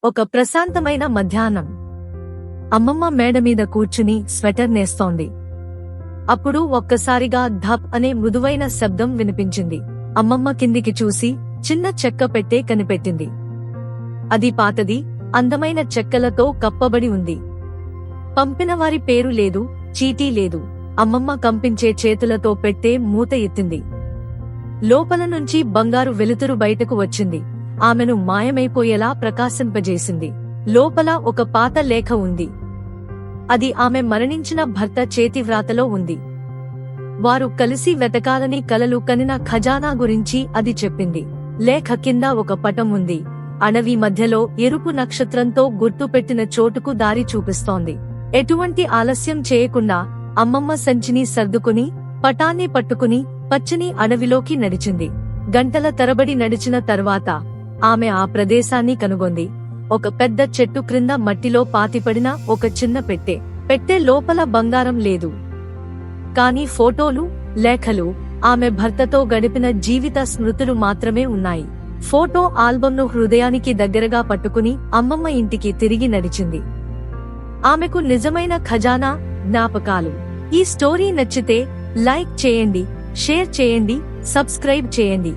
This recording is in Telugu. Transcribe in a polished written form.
ఒక ప్రశాంతమైన మధ్యాహ్నం. అమ్మమ్మ మేడ మీద కూర్చుని స్వెటర్ నేస్తోంది. అప్పుడు ఒక్కసారిగా ధప్ అనే మృదువైన శబ్దం వినిపించింది. అమ్మమ్మ కిందికి చూసి చిన్న చెక్క పెట్టె కనిపెట్టింది. అది పాతది, అందమైన చెక్కలతో కప్పబడి ఉంది. పంపినవారి పేరు లేదు, చీటీ లేదు. అమ్మమ్మ కంపించే చేతులతో పెట్టె మూత ఎత్తింది. లోపల నుంచి బంగారు వెలుతురు బయటకు వచ్చింది. ఆమెను మాయమైపోయేలా ప్రకాశింపజేసింది. లోపల ఒక పాత లేఖ ఉంది. అది ఆమె మరణించిన భర్త చేతివ్రాతలో ఉంది. వారు కలిసి వెతకాలని కలలు కనిన ఖజానా గురించి అది చెప్పింది. లేఖ కింద ఒక పటం ఉంది. అడవి మధ్యలో ఎరుపు నక్షత్రంతో గుర్తుపెట్టిన చోటుకు దారి చూపిస్తోంది. ఎటువంటి ఆలస్యం చేయకుండా అమ్మమ్మ సంచిని సర్దుకుని పటాన్ని పట్టుకుని పచ్చని అడవిలోకి నడిచింది. గంటల తరబడి నడిచిన తర్వాత ఆమె ఆ ప్రదేశాన్ని కనుగొంది. ఒక పెద్ద చెట్టు క్రింద మట్టిలో పాతిపడిన ఒక చిన్న పెట్టె. పెట్టె లోపల బంగారం లేదు, కాని ఫోటోలు, లేఖలు, ఆమె భర్తతో గడిపిన జీవిత స్మృతులు మాత్రమే ఉన్నాయి. ఫోటో ఆల్బమ్ను హృదయానికి దగ్గరగా పట్టుకుని అమ్మమ్మ ఇంటికి తిరిగి నడిచింది. ఆమెకు నిజమైన ఖజానా జ్ఞాపకాలు. ఈ స్టోరీ నచ్చితే లైక్ చేయండి, షేర్ చేయండి, సబ్స్క్రైబ్ చేయండి.